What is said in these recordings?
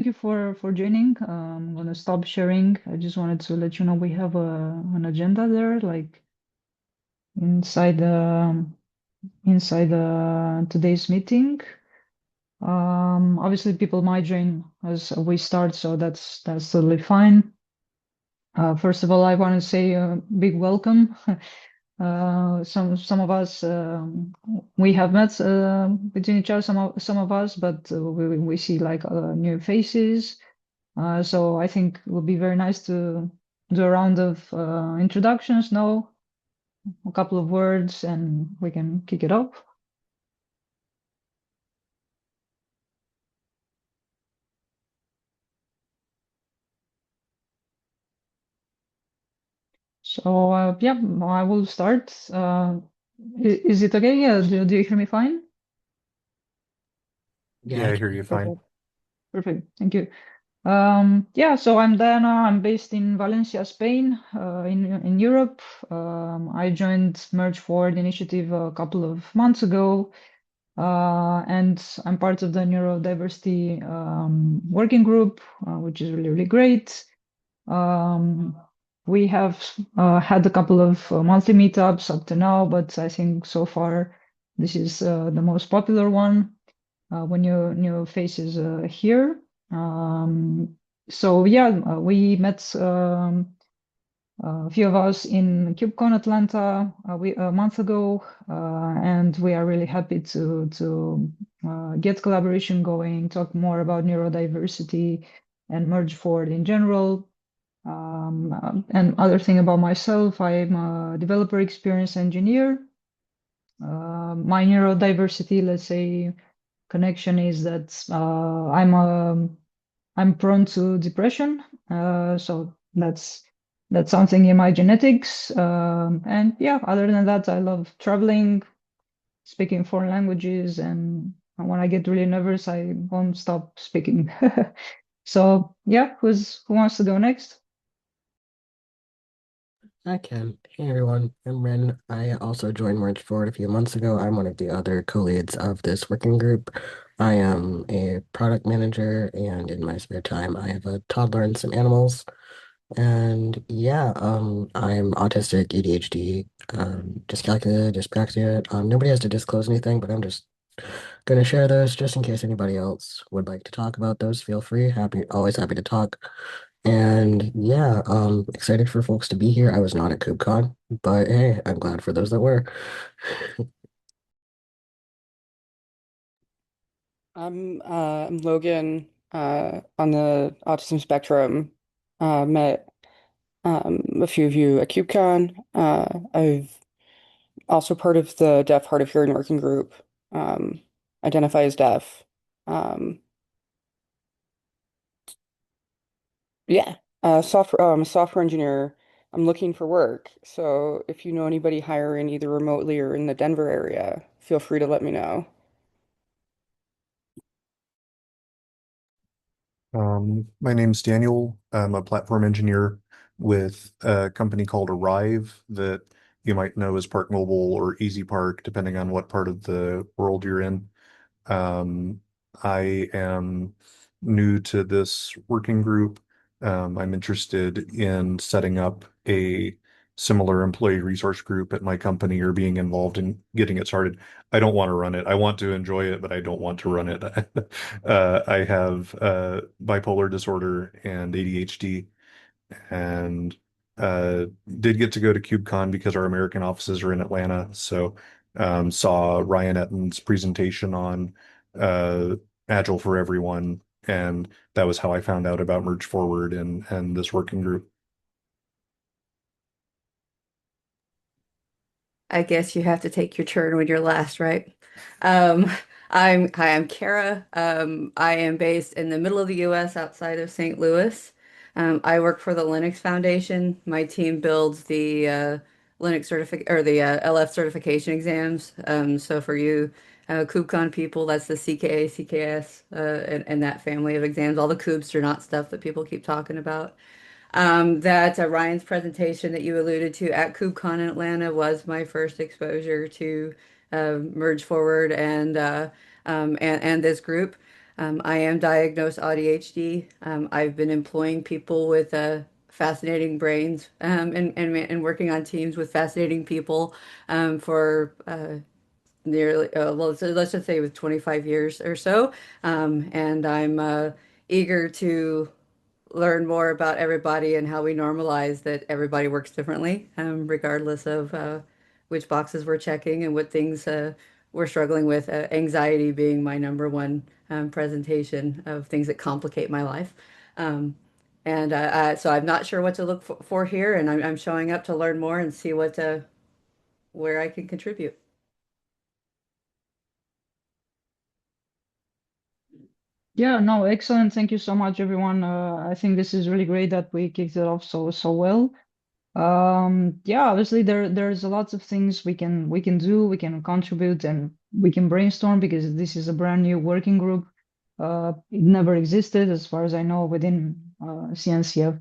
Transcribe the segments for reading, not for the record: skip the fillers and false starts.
Thank you for joining. I'm gonna stop sharing. I just wanted to let you know we have an agenda there, like inside today's meeting. Obviously, people might join as we start, so that's totally fine. First of all, I want to say a big welcome. Some of us we have met between each other. Some of us, but we see like new faces. So I think it would be very nice to do a round of introductions now, a couple of words, and we can kick it off. So yeah, I will start. Is it okay? Yeah, do you hear me fine? Yeah, Yeah, I I can. hear you fine. Perfect. Perfect. Thank you. Yeah, so I'm Diana. I'm based in Valencia, Spain, in Europe. I joined Merge Forward initiative a couple of months ago. And I'm part of the Neurodiversity working group, which is really, really great. Um, we have had a couple of monthly meetups up to now, but I think so far this is the most popular one when new faces here. So yeah, we met a few of us in KubeCon Atlanta a month ago, and we are really happy to get collaboration going, talk more about neurodiversity and merge forward in general. And other thing about myself, I'm a developer experience engineer. My neurodiversity, let's say, connection is that I'm prone to depression, so that's something in my genetics. And yeah, other than that, I love traveling, speaking foreign languages, and when I get really nervous, I won't stop speaking. So yeah, who wants to go next? I can. Hey everyone, I'm Ren. I also joined March Forward a few months ago. I'm one of the other co-leads of this working group. I am a product manager, and in my spare time, I have a toddler and some animals. And yeah, I'm autistic, ADHD, dyscalculia, dyspraxia. Nobody has to disclose anything, but I'm just gonna share those just in case anybody else would like to talk about those. Feel free. Always happy to talk. And yeah, excited for folks to be here. I was not at KubeCon, but hey, I'm glad for those that were. I'm Logan on the autism spectrum. Met a few of you at KubeCon. I've also part of the Deaf Hard of Hearing working group. Um, identify as deaf. Um, yeah, I'm a software engineer. I'm looking for work. So if you know anybody hiring either remotely or in the Denver area, feel free to let me know. My name's Daniel. I'm a platform engineer with a company called Arrive that you might know as Park Mobile or Easy Park, depending on what part of the world you're in. Um, I am new to this working group. I'm interested in setting up a similar employee resource group at my company or being involved in getting it started. I don't want to run it. I want to enjoy it, but I don't want to run it. I have bipolar disorder and ADHD, and uh, did get to go to KubeCon because our American offices are in Atlanta. So saw Ryan Etton's presentation on uh, Agile for Everyone, and that was how I found out about Merge Forward and this working group. I guess you have to take your turn when you're last, right? Um, I'm Kara. I am based in the middle of the US outside of St. Louis. I work for the Linux Foundation. My team builds the Linux certificate or the LF certification exams. So for you KubeCon people, that's the CKA, CKS, and that family of exams. All the Kubes are not stuff that people keep talking about. That Ryan's presentation that you alluded to at KubeCon in Atlanta was my first exposure to Merge Forward and this group. I am diagnosed ADHD. I've been employing people with fascinating brains and working on teams with fascinating people for nearly, well, so let's just say with 25 years or so. And I'm eager to learn more about everybody and how we normalize that everybody works differently, regardless of which boxes we're checking and what things we're struggling with. Anxiety being my number one presentation of things that complicate my life. Um, so I'm not sure what to look for here, and I'm showing up to learn more and see what where I can contribute. Yeah, no, excellent. Thank you so much, everyone. I think this is really great that we kicked it off so well. Yeah, obviously there's a lots of things we can do, we can contribute, and we can brainstorm because this is a brand new working group. It never existed, as far as I know, within CNCF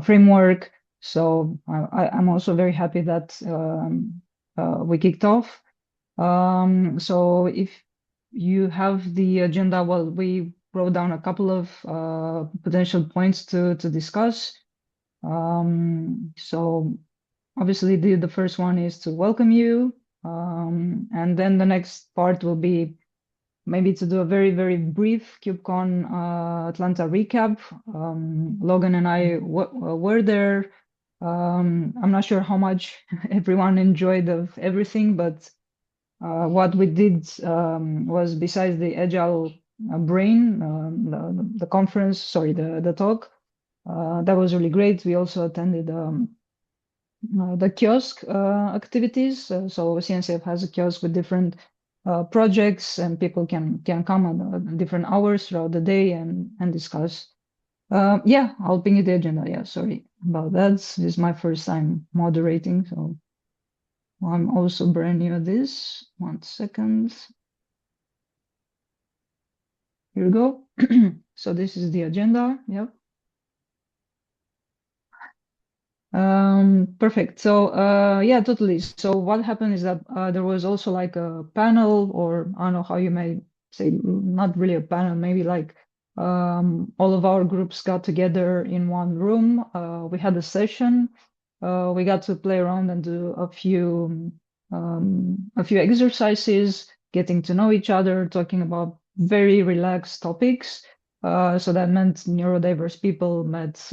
framework. So I'm also very happy that we kicked off. So if you have the agenda, well, we wrote down a couple of potential points to discuss. So obviously the first one is to welcome you. And then the next part will be maybe to do a very brief KubeCon Atlanta recap. Logan and I were there. I'm not sure how much everyone enjoyed of everything, but what we did was, besides the Agile Brain, the conference, sorry, the talk, that was really great. We also attended the kiosk activities. So CNCF has a kiosk with different projects, and people can come at different hours throughout the day and discuss. Yeah, I'll ping you the agenda. Yeah, sorry about that. This is my first time moderating, so I'm also brand new at this. 1 second. Here we go. So this is the agenda. Yep. Perfect. So yeah, totally. So what happened is that there was also like a panel, or I don't know how you may say, not really a panel, maybe like all of our groups got together in one room. We had a session. We got to play around and do a few exercises, getting to know each other, talking about very relaxed topics. So that meant neurodiverse people met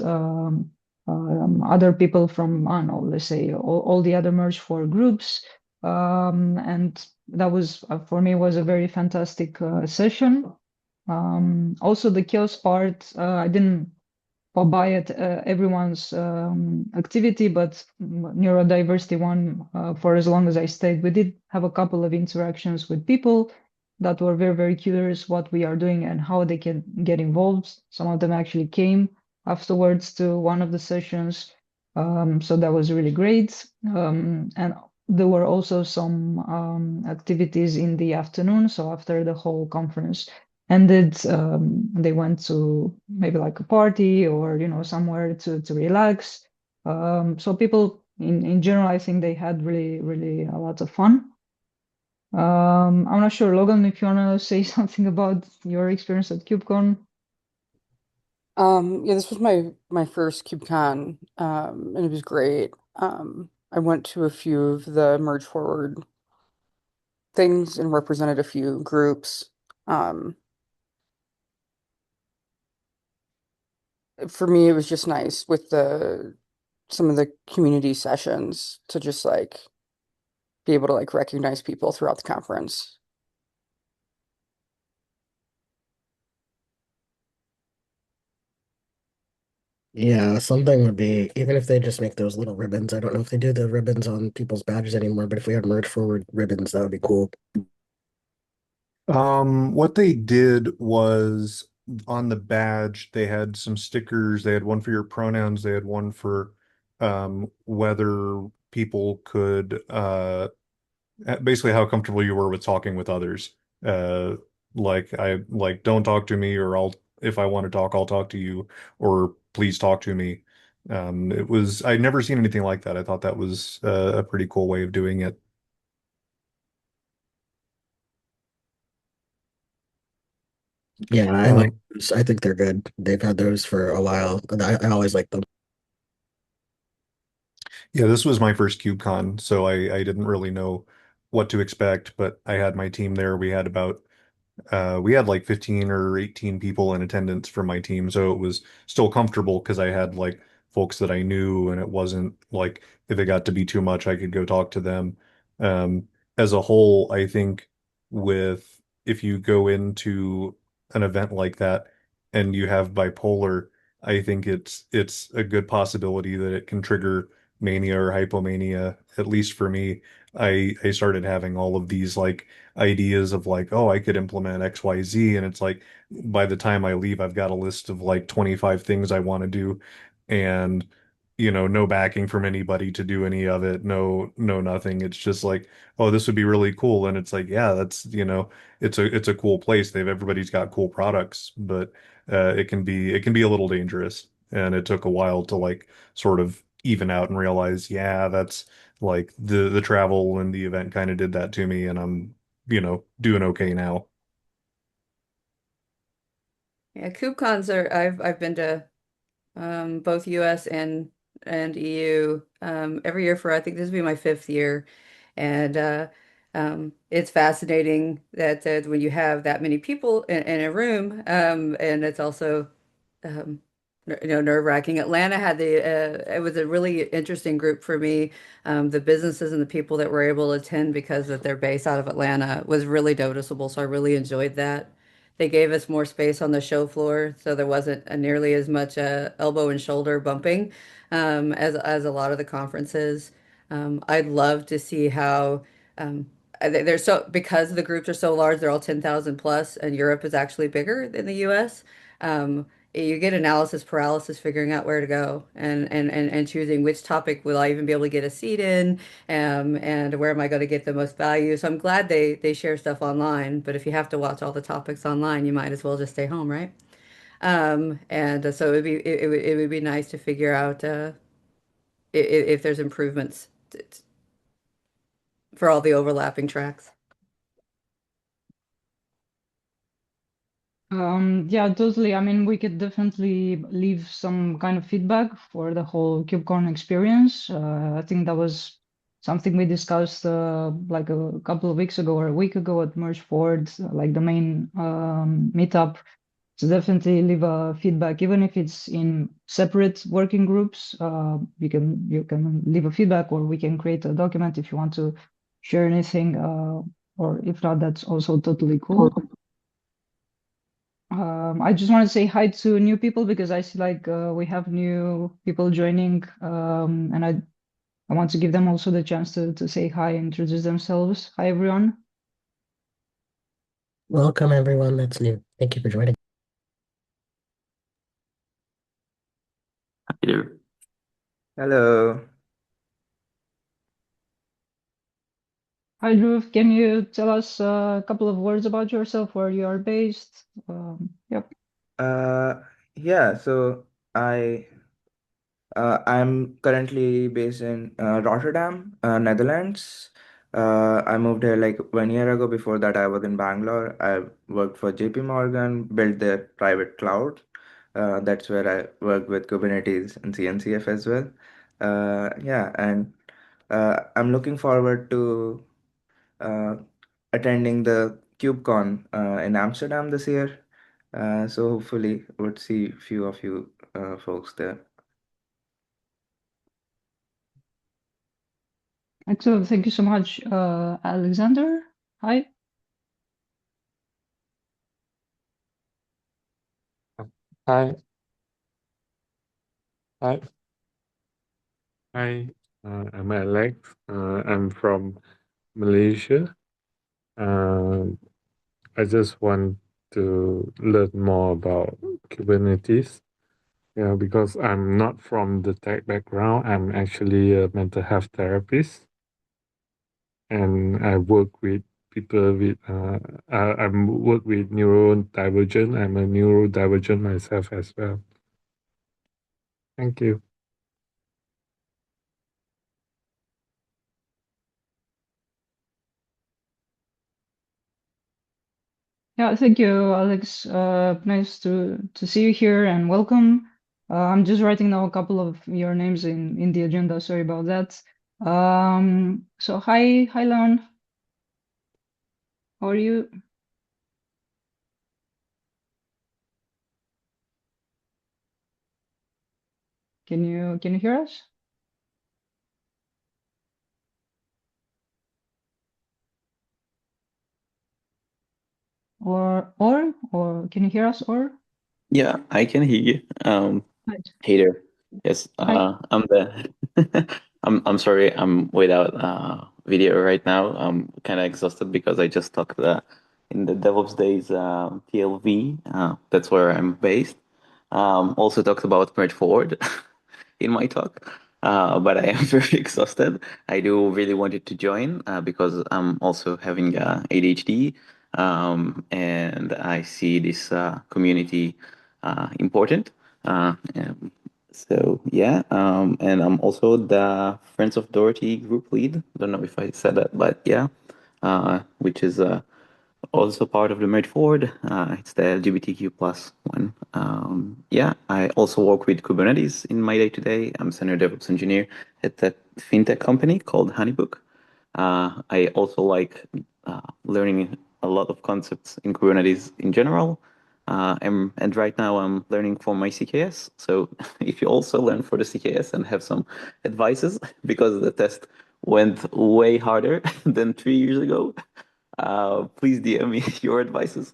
other people from, I don't know, let's say all the other merge for groups. And that was, for me, was a very fantastic session. Also the kiosk part, I didn't pop by at everyone's activity, but neurodiversity one, for as long as I stayed, we did have a couple of interactions with people that were very curious what we are doing and how they can get involved. Some of them actually came afterwards to one of the sessions. So that was really great. And there were also some activities in the afternoon. So after the whole conference ended, they went to maybe like a party or, somewhere to relax. So people in general, I think they had really a lot of fun. I'm not sure, Logan, if you want to say something about your experience at KubeCon. Yeah, this was my first KubeCon, and it was great. I went to a few of the Merge Forward things and represented a few groups. Um, for me, it was just nice with the some of the community sessions to just like be able to like recognize people throughout the conference. Yeah, something would be, even if they just make those little ribbons. I don't know if they do the ribbons on people's badges anymore, but if we had merge forward ribbons, that would be cool. What they did was on the badge, they had some stickers. They had one for your pronouns. They had one for whether people could basically how comfortable you were with talking with others. Uh, like don't talk to me, or I'll if I want to talk, I'll talk to you, or please talk to me. I'd never seen anything like that. I thought that was a pretty cool way of doing it. Yeah, I like Um, those. I think they're good. They've had those for a while, and I always like them. yeah, this was my first KubeCon, so I didn't really know what to expect, but I had my team there. We had like 15 or 18 people in attendance for my team, so it was still comfortable because I had like folks that I knew, and it wasn't like if it got to be too much, I could go talk to them. Um, as a whole, I think with if you go into an event like that and you have bipolar, I think it's a good possibility that it can trigger mania or hypomania. At least for me, I started having all of these like ideas of like, oh, I could implement XYZ. And it's like by the time I leave, I've got a list of like 25 things I want to do. And, no backing from anybody to do any of it. No, nothing. It's just like, oh, this would be really cool. And it's like, yeah, it's a cool place. Everybody's got cool products, but it can be a little dangerous. And it took a while to like sort of even out and realize, yeah, that's like the travel and the event kind of did that to me, and I'm doing okay now. Yeah, KubeCons are I've been to both US and EU every year for I think this will be my fifth year. And it's fascinating that when you have that many people in a room, and it's also um, nerve-wracking. Atlanta had it was a really interesting group for me. The businesses and the people that were able to attend because of their base out of Atlanta was really noticeable. So I really enjoyed that. They gave us more space on the show floor, so there wasn't nearly as much elbow and shoulder bumping as a lot of the conferences. I'd love to see how they're so because the groups are so large, they're all 10,000 plus, and Europe is actually bigger than the US. Um, you get analysis paralysis figuring out where to go and choosing which topic will I even be able to get a seat in, and where am I going to get the most value. So I'm glad they share stuff online, but if you have to watch all the topics online, you might as well just stay home, right? And so it would be nice to figure out if there's improvements for all the overlapping tracks. Yeah, totally. I mean, we could definitely leave some kind of feedback for the whole KubeCon experience. I think that was something we discussed like a couple of weeks ago or a week ago at Merge Forward, like the main meetup. So definitely leave a feedback, even if it's in separate working groups. You can leave a feedback, or we can create a document if you want to share anything. Or if not, that's also totally cool. I just want to say hi to new people because I see like we have new people joining, and I want to give them also the chance to say hi, introduce themselves. Hi, everyone. Welcome, everyone that's new. Thank you for joining. Hi there. Hello. Hi, Drew. Can you tell us a couple of words about yourself, where you are based? Yep. Uh, yeah, so I'm currently based in Rotterdam, Netherlands. I moved here like 1 year ago. Before that, I was in Bangalore. I worked for JP Morgan, built their private cloud. That's where I worked with Kubernetes and CNCF as well. Yeah, and I'm looking forward to uh, attending the KubeCon in Amsterdam this year. So hopefully would see few of you folks there. Excellent. Thank you so much, Alexander. Hi. Hi. Hi. Hi. I'm Alex. I'm from Malaysia. Um, I just want to learn more about Kubernetes. Yeah, because I'm not from the tech background. I'm actually a mental health therapist, and I work with people with I work with neurodivergent. I'm a neurodivergent myself as well. Thank you. Yeah, thank you, Alex. Nice to see you here and welcome. I'm just writing now a couple of your names in the agenda. Sorry about that. So hi, Leon. How are you? Can you hear us? Or can you hear us? Or Yeah, I can hear you. right. Hey there. Yes, Hi. I'm the I'm sorry, I'm without video right now. I'm kind of exhausted because I just talked in the DevOps Days TLV. That's where I'm based. Also talked about Merge Forward in my talk. But I am very exhausted. I do really wanted to join because I'm also having ADHD, and I see this community important. So yeah, and I'm also the Friends of Dorothy group lead. Don't know if I said that, but yeah, which is also part of the Merge Forward. It's the LGBTQ plus one. Yeah, I also work with Kubernetes in my day to day. I'm senior DevOps engineer at a fintech company called Honeybook. I also like learning a lot of concepts in Kubernetes in general. And right now I'm learning for my CKS. So if you also learn for the CKS and have some advices, because the test went way harder than 3 years ago, please DM me your advices.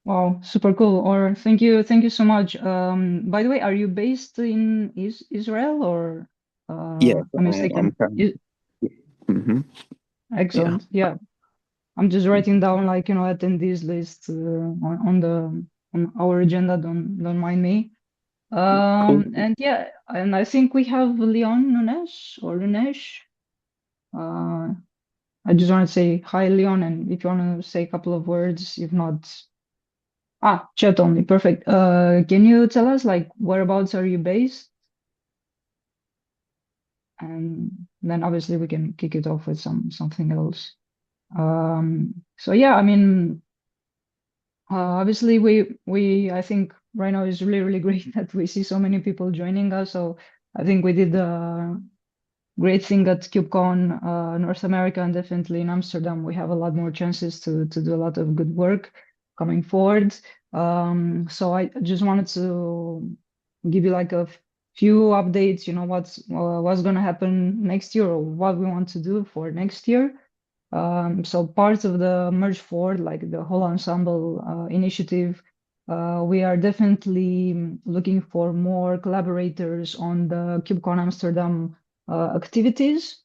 Wow, super cool. Or thank you so much. By the way, are you based in Israel or Yes, I'm I'm mistaken? trying. Hmm. Yeah, Excellent. Yeah, I'm just writing down like attendees list on our agenda. Don't mind me. cool. And yeah, and I think we have Leon Nunes or Nunesh. Uh, I just want to say hi, Leon, and if you want to say a couple of words, if not, chat only. Perfect. Can you tell us like whereabouts are you based? And then obviously we can kick it off with something else. So yeah, I mean, obviously we I think right now is really great that we see so many people joining us. So I think we did great thing at KubeCon North America, and definitely in Amsterdam, we have a lot more chances to do a lot of good work coming forward. So I just wanted to give you like a few updates, what's going to happen next year or what we want to do for next year. So part of the Merge Forward, like the whole ensemble initiative, we are definitely looking for more collaborators on the KubeCon Amsterdam activities.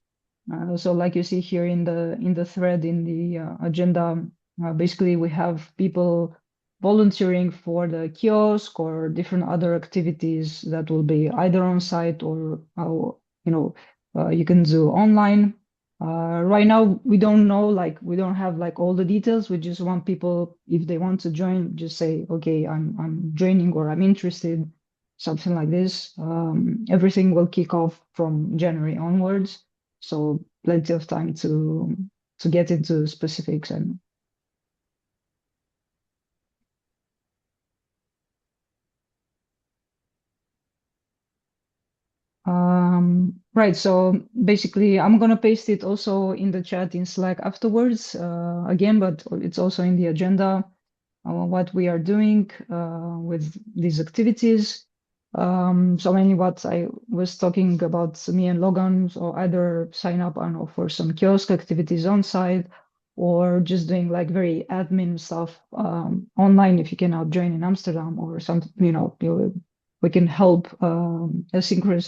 So like you see here in the thread in the agenda, basically we have people volunteering for the kiosk or different other activities that will be either on site or you can do online. Right now, we don't know, like, we don't have like all the details. We just want people, if they want to join, just say, okay, I'm joining or I'm interested, something like this. Everything will kick off from January onwards, so plenty of time to get into specifics and right. So basically, I'm gonna paste it also in the chat in Slack afterwards, again, but it's also in the agenda what we are doing with these activities. So mainly what I was talking about, me and Logan, so either sign up, I don't know, for some kiosk activities on site, or just doing like very admin stuff online if you cannot join in Amsterdam or something, we can help asynchronous,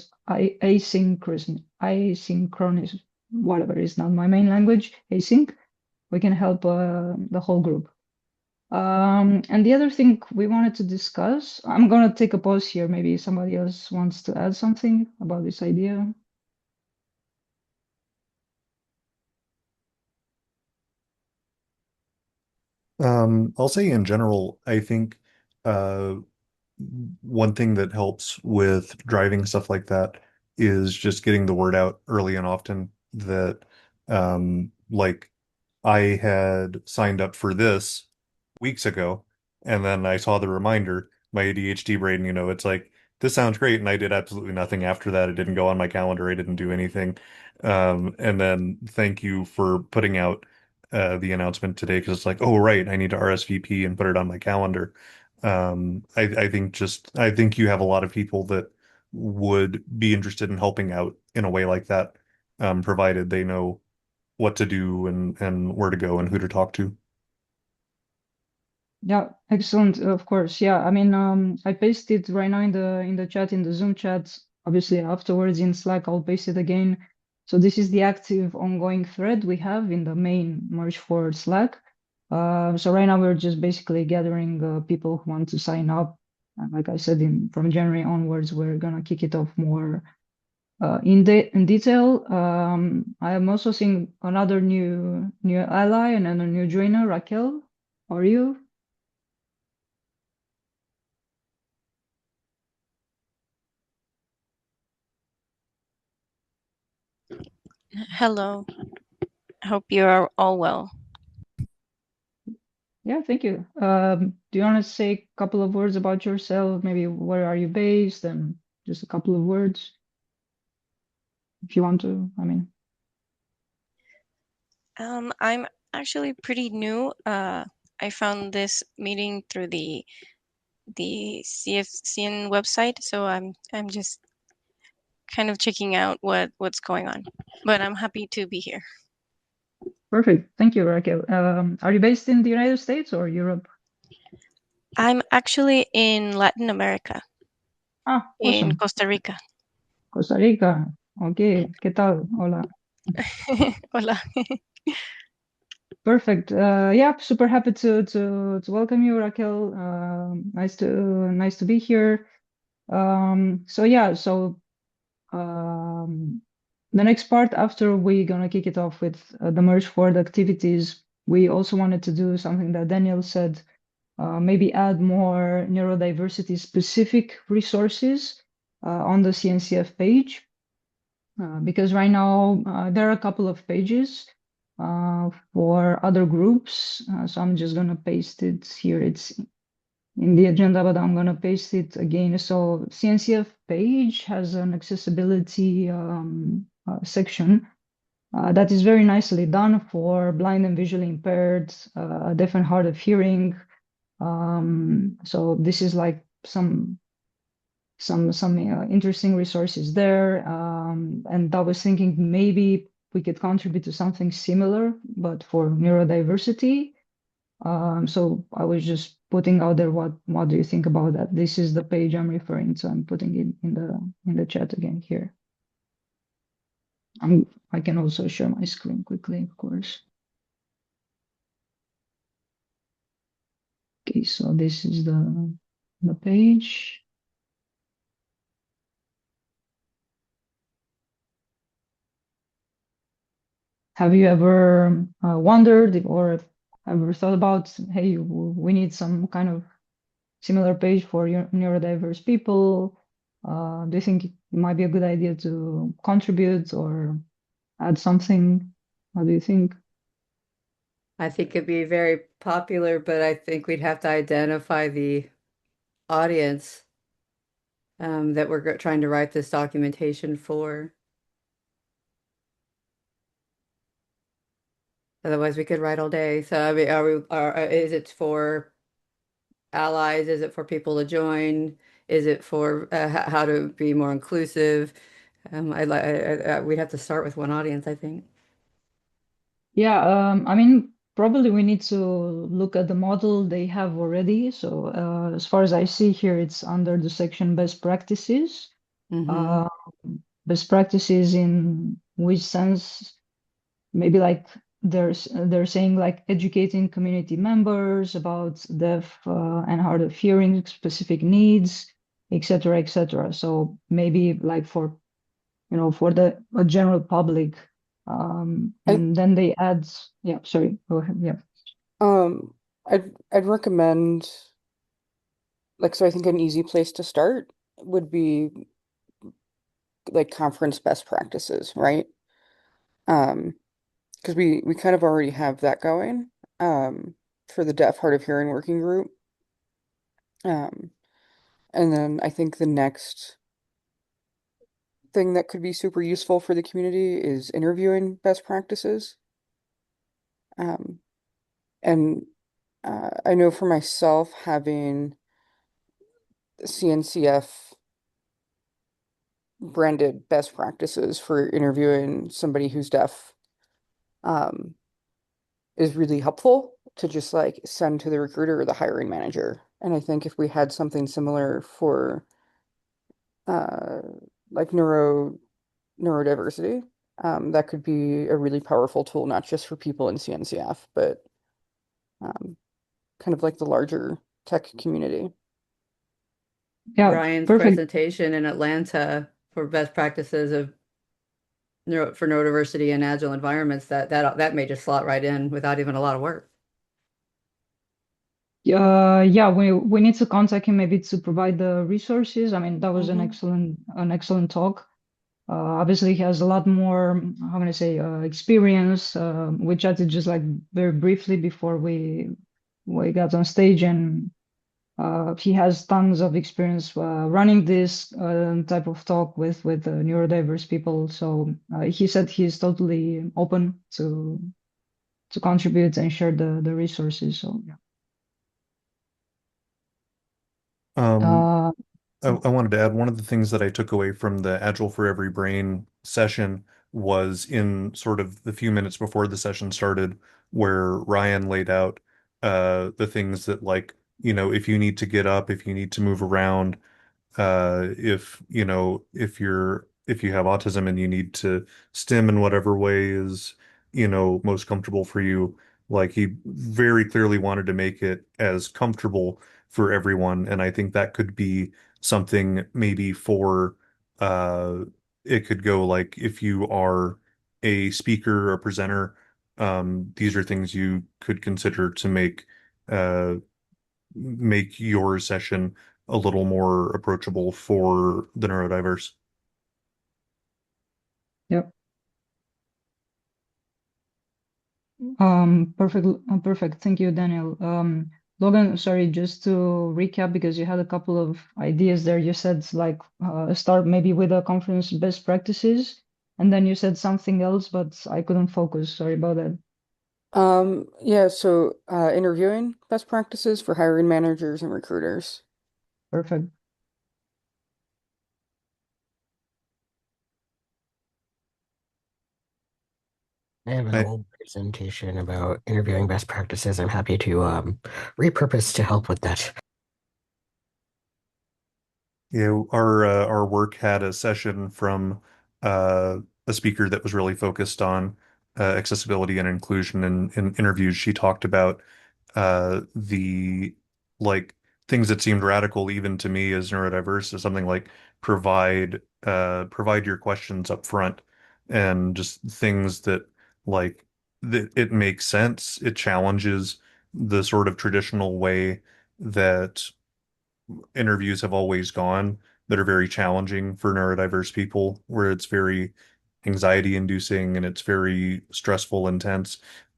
whatever is not my main language, async. We can help the whole group. And the other thing we wanted to discuss, I'm gonna take a pause here. Maybe somebody else wants to add something about this idea. I'll say in general, I think uh, one thing that helps with driving stuff like that is just getting the word out early and often that like I had signed up for this weeks ago, and then I saw the reminder, my ADHD brain, it's like, this sounds great, and I did absolutely nothing after that. It didn't go on my calendar. I didn't do anything. And then thank you for putting out the announcement today, because it's like, oh, right, I need to RSVP and put it on my calendar. I think you have a lot of people that would be interested in helping out in a way like that, provided they know what to do and where to go and who to talk to. Yeah, excellent. Of course. Yeah, I mean, I pasted right now in the chat, in the Zoom chat. Obviously, afterwards in Slack, I'll paste it again. So this is the active ongoing thread we have in the main Merge Forward Slack. So right now we're just basically gathering people who want to sign up. And like I said, from January onwards, we're gonna kick it off more in detail. I am also seeing another new ally and another new joiner, Raquel. How are you? Hello. Hope you are all well. Yeah, thank you. Do you want to say a couple of words about yourself? Maybe where are you based, and just a couple of words if you want to. I mean, I'm actually pretty new. I found this meeting through the CFCN website, so I'm just kind of checking out what's going on. But I'm happy to be here. perfect. Thank you, Raquel. Are you based in the United States or Europe? I'm actually in Latin America, in Awesome. Costa Rica. Costa Rica. Okay, ¿qué tal? Hola. Hola. Perfect. Yeah, super happy to welcome you, Raquel. Nice to be here. So yeah, so the next part after we're gonna kick it off with the merge forward activities, we also wanted to do something that Daniel said, maybe add more neurodiversity specific resources on the CNCF page. Because right now there are a couple of pages for other groups. So I'm just gonna paste it here. It's in the agenda, but I'm gonna paste it again. So CNCF page has an accessibility section that is very nicely done for blind and visually impaired, deaf and hard of hearing. So this is like some interesting resources there. And I was thinking maybe we could contribute to something similar, but for neurodiversity. So I was just putting out there what do you think about that? This is the page I'm referring to. I'm putting it in the chat again here. I can also share my screen quickly, of course. Okay, so this is the page. Have you ever wondered or ever thought about, hey, we need some kind of similar page for neurodiverse people? Do you think it might be a good idea to contribute or add something? What do you think? I think it'd be very popular, but I think we'd have to identify the audience that we're trying to write this documentation for. Otherwise, we could write all day. So, I mean, is it for allies? Is it for people to join? Is it for how to be more inclusive? We'd have to start with one audience, I think. Yeah, I mean, probably we need to look at the model they have already. So as far as I see here, it's under the section best practices. Mm-hmm. Best practices in which sense? Maybe like they're saying like educating community members about deaf and hard of hearing specific needs, etc., etc. So maybe like for for the general public, and then they add. Yeah, sorry, go ahead. Yeah. I'd recommend, like, so I think an easy place to start would be like conference best practices, right? Um because we kind of already have that going for the deaf hard of hearing working group. Um, and then I think the next thing that could be super useful for the community is interviewing best practices. Um, and I know for myself, having CNCF branded best practices for interviewing somebody who's deaf um, is really helpful to just like send to the recruiter or the hiring manager. And I think if we had something similar for uh, like neurodiversity, that could be a really powerful tool, not just for people in CNCF, but um, kind of like the larger tech community. Yeah, Ryan's perfect. presentation in Atlanta for best practices of for neurodiversity in agile environments, that may just slot right in without even a lot of work. Yeah, we need to contact him maybe to provide the resources. I mean, that was Mhm. an excellent talk. Obviously, he has a lot more, how can I say, experience. We chatted just like very briefly before we got on stage, and he has tons of experience running this type of talk with neurodiverse people. So he said he's totally open to contribute and share the resources. So yeah. Um, Uh, I wanted to add one of the things that I took away from the Agile for Every Brain session was in sort of the few minutes before the session started, where Ryan laid out the things that like, if you need to get up, if you need to move around, if if you have autism and you need to stim in whatever way is most comfortable for you, like he very clearly wanted to make it as comfortable for everyone, and I think that could be something maybe for uh it could go like if you are a speaker or presenter, these are things you could consider to make your session a little more approachable for the neurodiverse. yep. Perfect. Thank you, Daniel. Logan, sorry, just to recap, because you had a couple of ideas there. You said like start maybe with a conference best practices, and then you said something else, but I couldn't focus. Sorry about that. Yeah, so interviewing best practices for hiring managers and recruiters. Perfect. I have an I, old presentation about interviewing best practices. I'm happy to repurpose to help with that. our work had a session from a speaker that was really focused on accessibility and inclusion. And in interviews, she talked about the like things that seemed radical even to me as neurodiverse is something like provide your questions up front, and just things that like that it makes sense. It challenges the sort of traditional way that interviews have always gone, that are very challenging for neurodiverse people, where it's very anxiety inducing and it's very stressful, intense.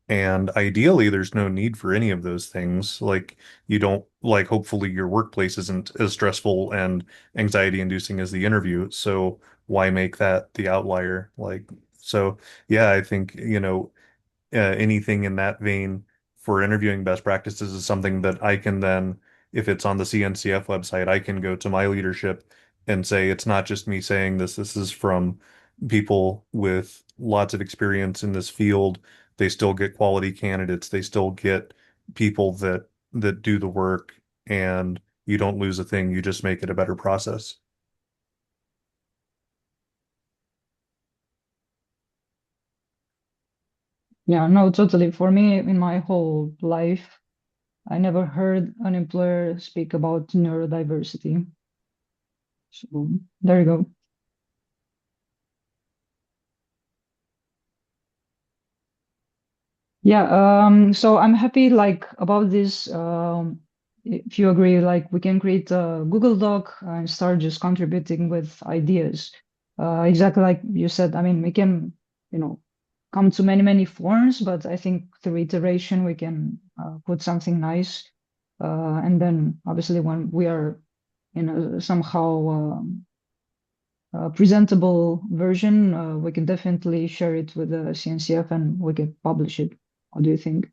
And ideally, there's no need for any of those things. Like, you don't, like, hopefully, your workplace isn't as stressful and anxiety inducing as the interview. So, why make that the outlier? Like, so yeah, I think, anything in that vein for interviewing best practices is something that I can then, if it's on the CNCF website, I can go to my leadership and say, it's not just me saying this. This is from people with lots of experience in this field. They still get quality candidates. They still get people that do the work, and you don't lose a thing. You just make it a better process. Yeah, no, totally. For me, in my whole life, I never heard an employer speak about neurodiversity. So there you go. Yeah, so I'm happy like about this. If you agree, like we can create a Google Doc and start just contributing with ideas. Exactly like you said. I mean, we can, you know, come to many forms, but I think through iteration we can put something nice. And then obviously when we are in a somehow presentable version, we can definitely share it with the CNCF and we can publish it. What do you think?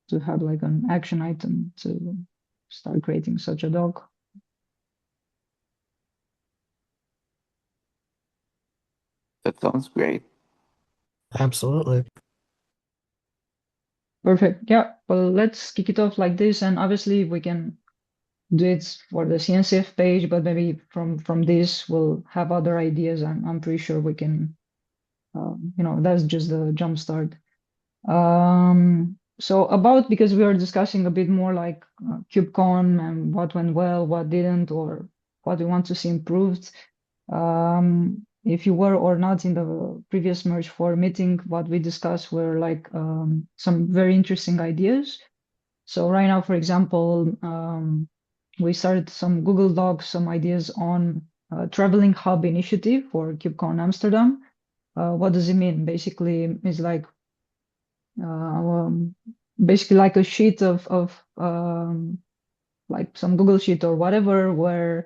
To have like an action item to start creating such a doc. That sounds great. Absolutely. Perfect. Yeah, well, let's kick it off like this, and obviously we can do it for the CNCF page, but maybe from this we'll have other ideas. I'm pretty sure we can, that's just the jump start. So about, because we are discussing a bit more like KubeCon and what went well, what didn't, or what we want to see improved. If you were or not in the previous Merge 4 meeting, what we discussed were like some very interesting ideas. So right now, for example, we started some Google Docs, some ideas on traveling hub initiative for KubeCon Amsterdam. What does it mean? Basically, it's like basically like a sheet of like some Google Sheet or whatever, where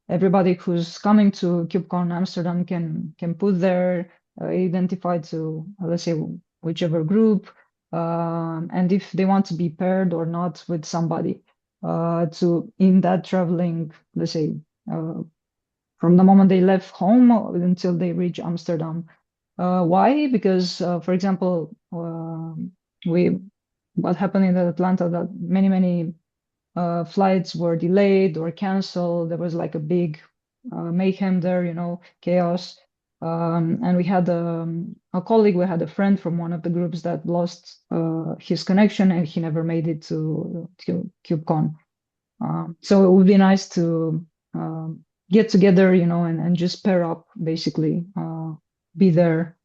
everybody who's coming to KubeCon Amsterdam can put their identify to let's say whichever group, and if they want to be paired or not with somebody to in that traveling, let's say from the moment they left home until they reach Amsterdam. Why? Because for example, we what happened in Atlanta, that many flights were delayed or canceled. There was like a big mayhem there, chaos. And we had a colleague, we had a friend from one of the groups that lost his connection and he never made it to KubeCon. So it would be nice to get together, and just pair up, basically, be there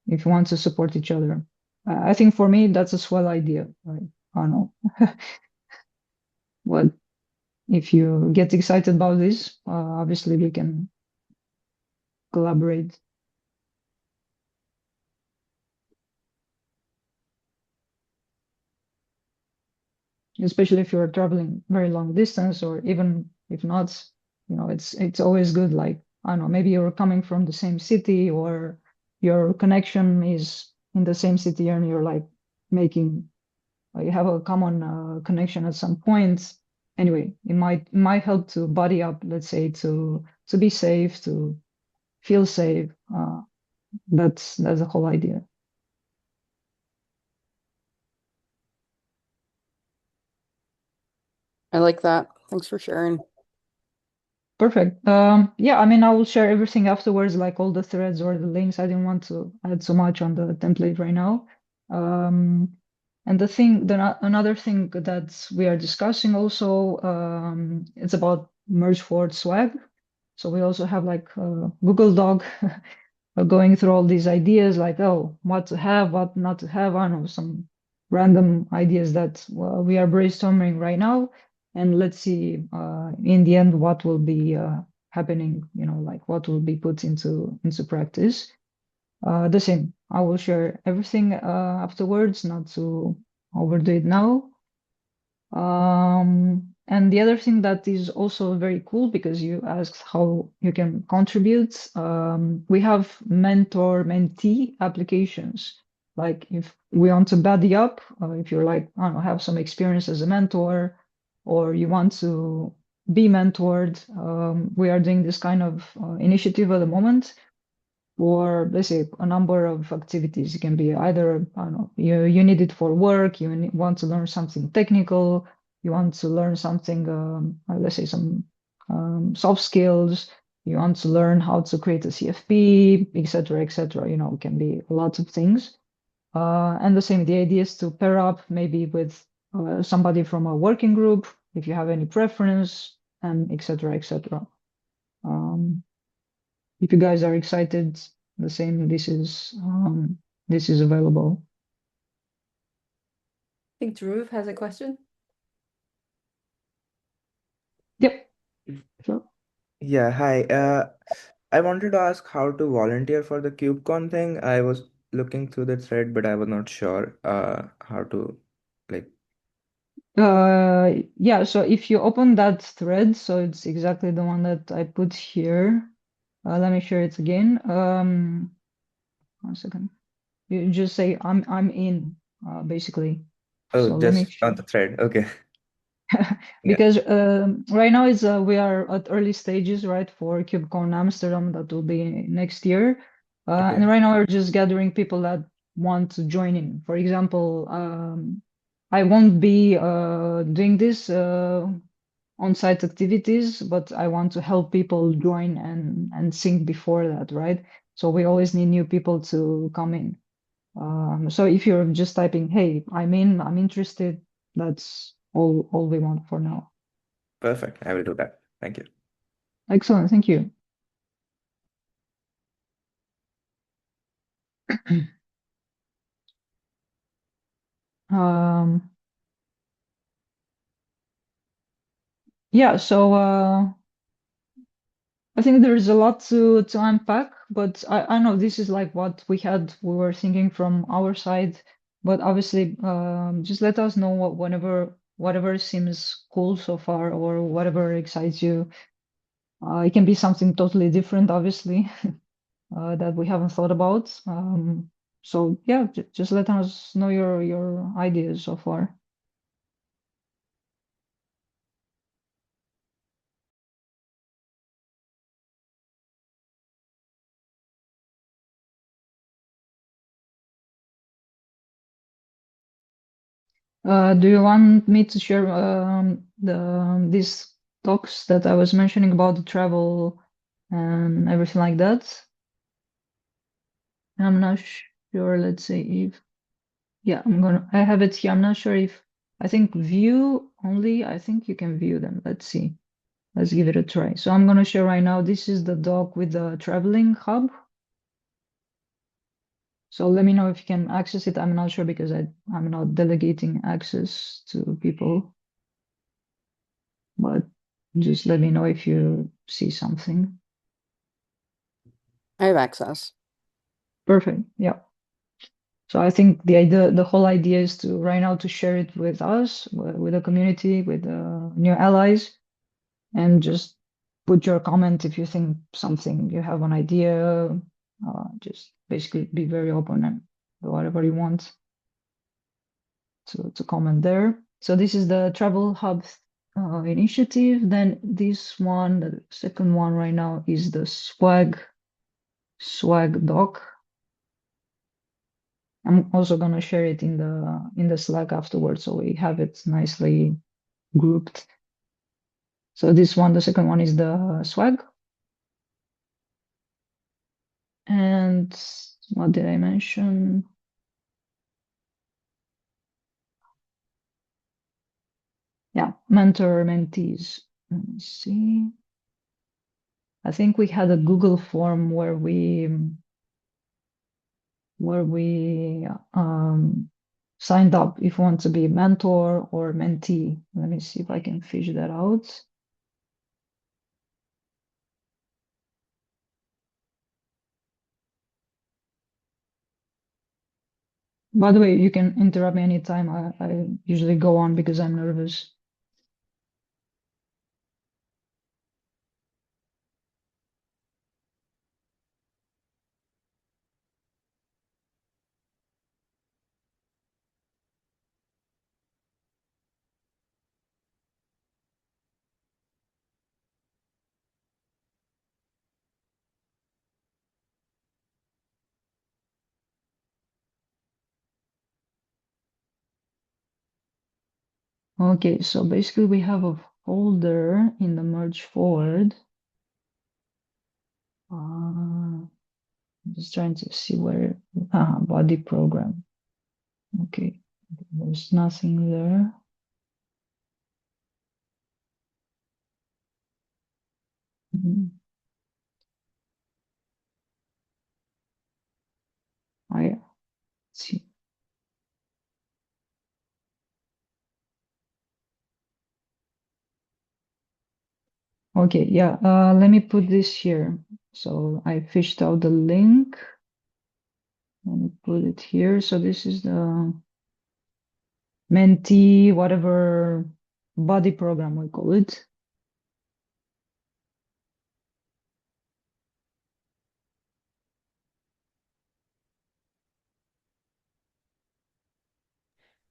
if you want to support each other. I think for me, that's a swell idea. Right? I don't know. What if you get excited about this? Obviously, we can collaborate. Especially if you're traveling very long distance, or even if not, it's always good. Like, I don't know, maybe you're coming from the same city, or your connection is in the same city, and you're like making, you have a common connection at some point. Anyway, it might help to buddy up, let's say, to be safe, to feel safe. That's the whole idea. I like that. Thanks for sharing. Perfect. Yeah, I mean, I will share everything afterwards, like all the threads or the links. I didn't want to add so much on the template right now. And another thing that we are discussing also, it's about merge forward swag. So we also have like a Google Doc going through all these ideas, like, oh, what to have, what not to have. I don't know, some random ideas that we are brainstorming right now. And let's see in the end what will be happening, like what will be put into practice. The same, I will share everything afterwards, not to overdo it now. And the other thing that is also very cool, because you asked how you can contribute, we have mentor-mentee applications. Like if we want to buddy up, if you're like, I don't know, have some experience as a mentor, or you want to be mentored, we are doing this kind of initiative at the moment for, let's say, a number of activities. It can be either, I don't know, you need it for work, you want to learn something technical, you want to learn something, let's say some soft skills, you want to learn how to create a CFP, etc., etc. It can be lots of things. And the same, the idea is to pair up maybe with somebody from a working group, if you have any preference, and etc., etc. If you guys are excited, the same, this is available. I think Dhruv has a question. Yep. So, Yeah, hi. I wanted to ask how to volunteer for the KubeCon thing. I was looking through the thread, but I was not sure how to like. yeah, so if you open that thread, so it's exactly the one that I put here. Let me share it again. 1 second. You just say I'm in, basically. Oh, So let me just on the thread. Okay. Yeah. because right now is we are at early stages, right, for KubeCon Amsterdam that will be next year. And Okay. right now we're just gathering people that want to join in. For example, I won't be doing this on-site activities, but I want to help people join and sync before that, right? So we always need new people to come in. So if you're just typing, "Hey, I'm in, I'm interested," that's all we want for now. Perfect. I will do that. Thank you. Excellent, thank you. Um, yeah, so I think there's a lot to unpack, but I know this is like what we were thinking from our side, but obviously just let us know whatever seems cool so far or whatever excites you. It can be something totally different, obviously, that we haven't thought about. So yeah, just let us know your ideas so far. Do you want me to share these talks that I was mentioning about the travel and everything like that? I'm not sure. Let's say if yeah, I have it here. I'm not sure if I think view only. I think you can view them. Let's see. Let's give it a try. So I'm gonna share right now. This is the doc with the traveling hub. So let me know if you can access it. I'm not sure because I'm not delegating access to people, but just let me know if you see something. I have access. Perfect. Yeah. So I think the whole idea is to right now to share it with us, with the community, with new allies, and just put your comment if you think something, you have an idea, just basically be very open and whatever you want to comment there. So this is the Travel Hub initiative. Then this one, the second one right now is the swag doc. I'm also gonna share it in the Slack afterwards, so we have it nicely grouped. So this one, the second one is the swag. And what did I mention? Yeah, mentor mentees. Let me see. I think we had a Google form where we signed up if you want to be mentor or mentee. Let me see if I can fish that out. By the way, you can interrupt me anytime. I usually go on because I'm nervous. Okay, so basically we have a folder in the merge forward. I'm just trying to see where body program. Okay, there's nothing there. I see. Okay, yeah. Let me put this here. So I fished out the link. Let me put it here. So this is the Menti, whatever body program we call it.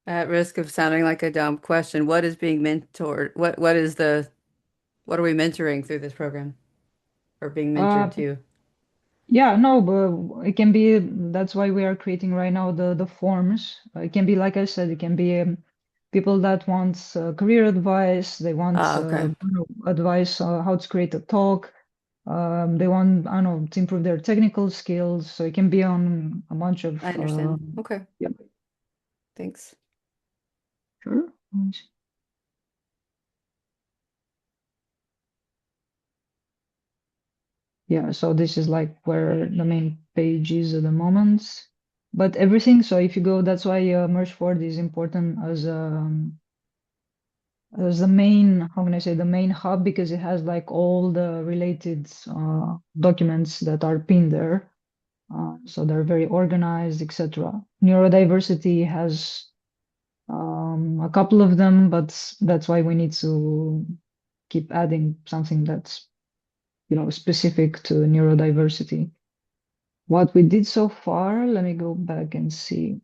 At risk of sounding like a dumb question, what is being mentored? What is what are we mentoring through this program or being Uh, mentored to? yeah, no, but it can be, that's why we are creating right now the forms. It can be, like I said, it can be people that want career advice, they want Ah, okay. advice how to create a talk. They want, I don't know, to improve their technical skills. So it can be on a bunch of, I understand. Okay, yeah, thanks. sure. Yeah, so this is like where the main page is at the moment. But everything, so if you go, that's why Merge Forward is important as the main, how can I say, the main hub, because it has like all the related documents that are pinned there. So they're very organized, etc. Neurodiversity has a couple of them, but that's why we need to keep adding something that's, specific to neurodiversity. What we did so far, let me go back and see.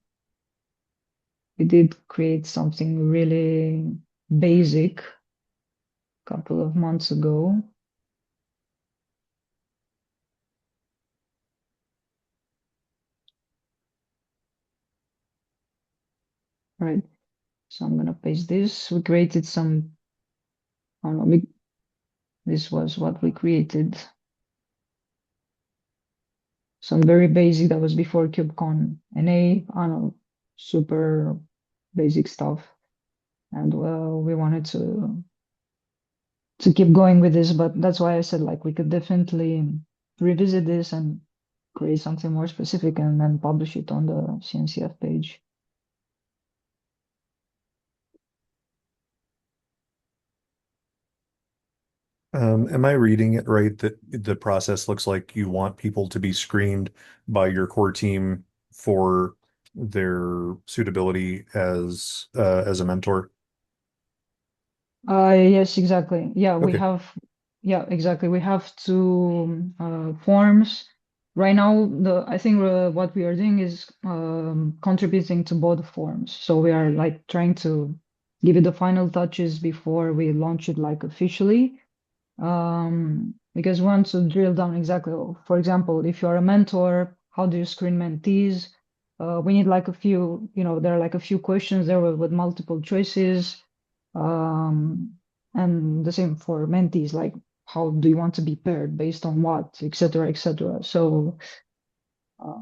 We did create something really basic a couple of months ago. Right. So I'm gonna paste this. We created some, I don't know, this was what we created. Some very basic, that was before KubeCon NA, I don't know, super basic stuff. And well, we wanted to keep going with this, but that's why I said like we could definitely revisit this and create something more specific and then publish it on the CNCF page. Am I reading it right that the process looks like you want people to be screened by your core team for their suitability as a mentor? Yes, exactly. Yeah, Okay. yeah, exactly. We have two forms. Right now, I think what we are doing is contributing to both forms. So we are like trying to give it the final touches before we launch it like officially. Because we want to drill down exactly, for example, if you're a mentor, how do you screen mentees? We need like a few, there are like a few questions there with multiple choices. Um, and the same for mentees, like how do you want to be paired based on what, etc., etc. So, uh,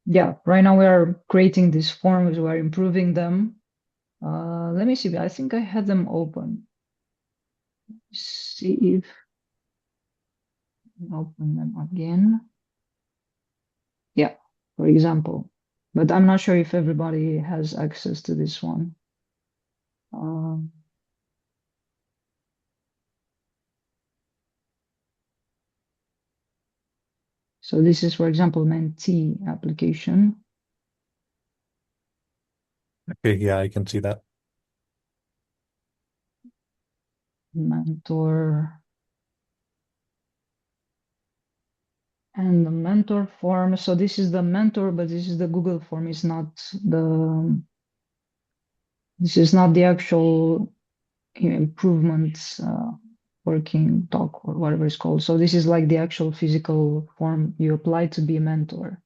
yeah, right now we are creating these forms, we are improving them. Let me see, I think I had them open. See if I open them again. Yeah, for example. But I'm not sure if everybody has access to this one. Um, so this is, for example, Mentee application. Okay, yeah, I can see that. Mentor and the mentor form. So this is the mentor, but this is the Google form. This is not the actual improvements working doc or whatever it's called. So this is like the actual physical form you apply to be a mentor.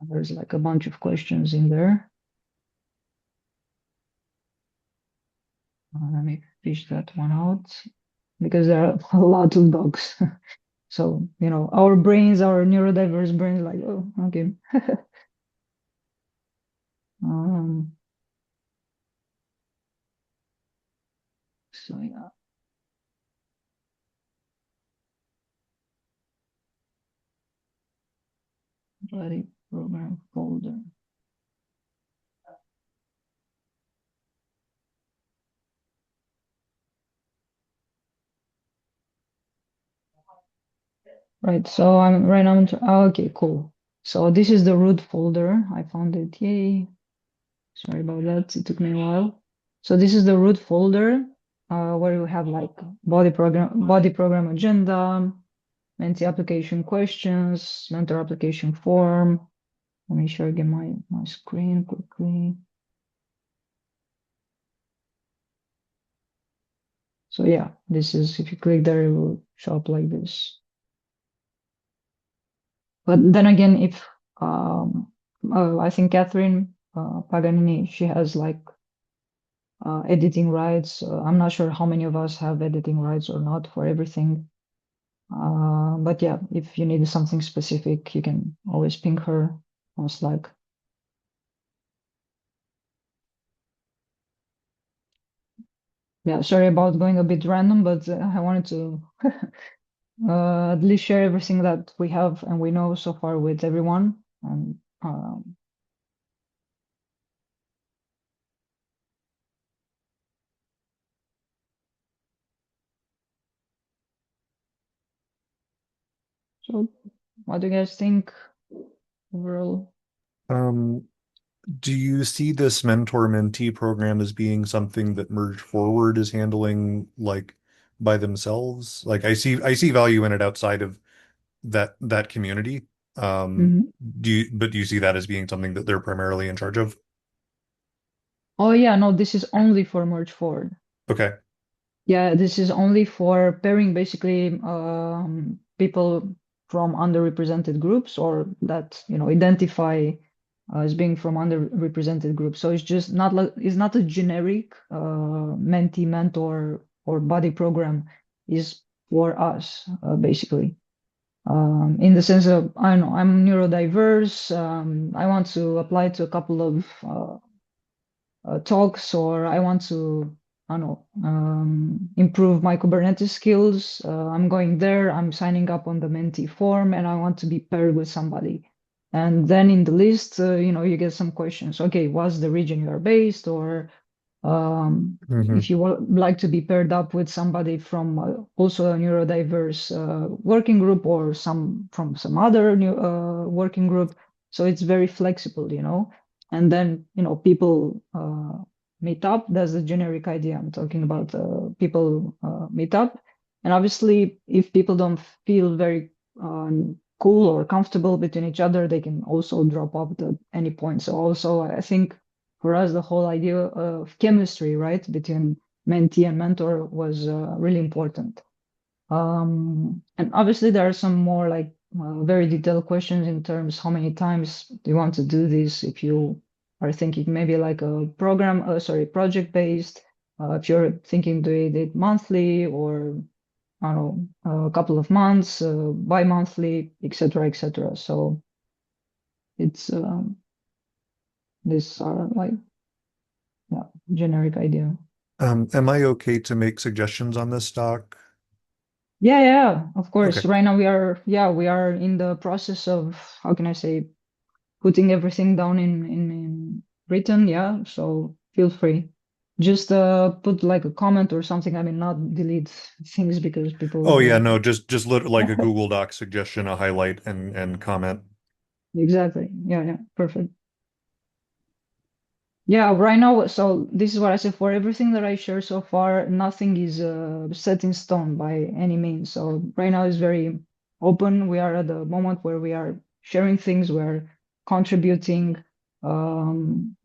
There's like a bunch of questions in there. Let me fish that one out because there are a lot of dogs. So, our brains, our neurodiverse brains, like, oh, okay. Um, so yeah, body program folder. Right, so I'm right now. Okay, cool. So this is the root folder. I found it. Yay. Sorry about that. It took me a while. So this is the root folder where you have like body program agenda, Menti application questions, mentor application form. Let me share again my screen quickly. So yeah, this is, if you click there, it will show up like this. But then again, if I think Catherine Paganini, she has like editing rights. I'm not sure how many of us have editing rights or not for everything. But yeah, if you need something specific, you can always ping her on Slack. Yeah, sorry about going a bit random, but I wanted to at least share everything that we have and we know so far with everyone. And so, what do you guys think overall? Do you see this mentor-mentee program as being something that Merge Forward is handling like by themselves? Like I see value in it outside of that community. Mhm. Do you see that as being something that they're primarily in charge of? Oh yeah, no, this is only for Merge Forward. Okay. Yeah, this is only for pairing basically people from underrepresented groups or that identify as being from underrepresented groups. So it's just not like it's not a generic mentee mentor or body program. Is for us basically. In the sense of I don't know I'm neurodiverse. I want to apply to a couple of talks, or I want to, I don't know, improve my Kubernetes skills. I'm going there, I'm signing up on the Menti form, and I want to be paired with somebody. And then in the list, you get some questions. Okay, what's the region you are based, or if you would like to be paired up with somebody from also a neurodiverse working group or from some other new working group. So it's very flexible. And then people meet up. That's the generic idea. I'm talking about people meet up. And obviously, if people don't feel very cool or comfortable between each other, they can also drop off at any point. So also, I think for us, the whole idea of chemistry, right, between mentee and mentor was really important. And obviously, there are some more like very detailed questions in terms how many times do you want to do this? If you are thinking maybe like a project based, if you're thinking doing it monthly or I don't know, a couple of months, bi-monthly, etc., etc. So it's these are like yeah, generic idea. Am I okay to make suggestions on this doc? Yeah, of course. Okay. Right now we are in the process of, how can I say, putting everything down in written. Yeah, so feel free. Just put like a comment or something. I mean, not delete things because people Oh yeah, will. no, just like a Google Doc suggestion, a highlight and comment. Exactly. Yeah, perfect. Yeah, right now, so this is what I said. For everything that I share so far, nothing is set in stone by any means. So right now is very open. We are at the moment where we are sharing things, we're contributing, um,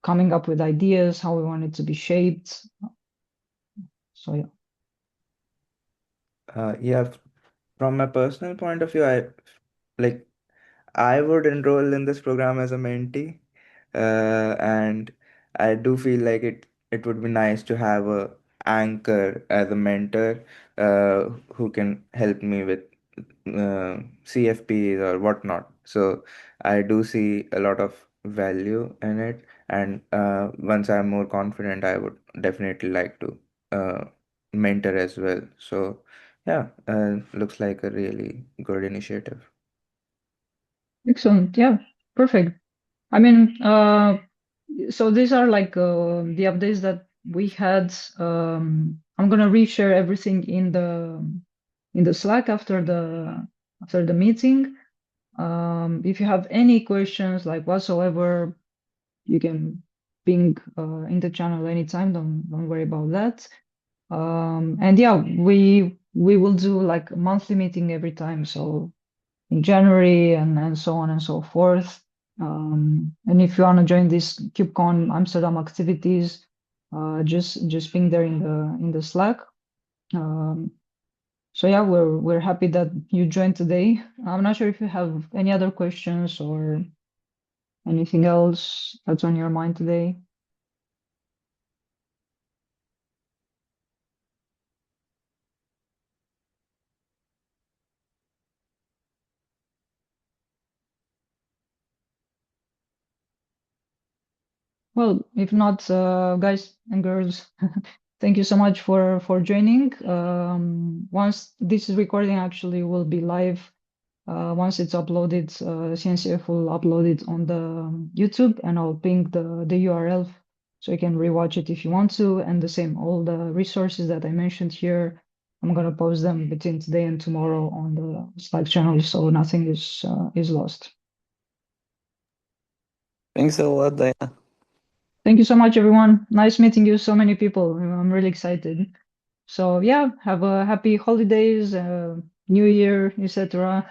coming up with ideas, how we want it to be shaped. So yeah. Yeah, from my personal point of view, like I would enroll in this program as a mentee, and I do feel like it would be nice to have a anchor as a mentor, who can help me with CFPs or whatnot. So I do see a lot of value in it, and once I'm more confident, I would definitely like to mentor as well. So yeah, looks like a really good initiative. Excellent. Yeah, perfect. I mean, so these are like the updates that we had. I'm gonna reshare everything in the Slack after the meeting. If you have any questions like whatsoever, you can ping in the channel anytime. Don't worry about that. And yeah, we will do like a monthly meeting every time. So in January and so on and so forth. And if you want to join this KubeCon Amsterdam activities, just ping there in the Slack. So yeah, we're happy that you joined today. I'm not sure if you have any other questions or anything else that's on your mind today. Well, if not, guys and girls, thank you so much for joining. Once this recording actually will be live, once it's uploaded, CNCF will upload it on the YouTube, and I'll ping the URL so you can rewatch it if you want to. And the same, all the resources that I mentioned here, I'm gonna post them between today and tomorrow on the Slack channel, so nothing is lost. Thanks a lot, Diana. Thank you so much, everyone. Nice meeting you, so many people. I'm really excited. So yeah, have a happy holidays, New Year, etc.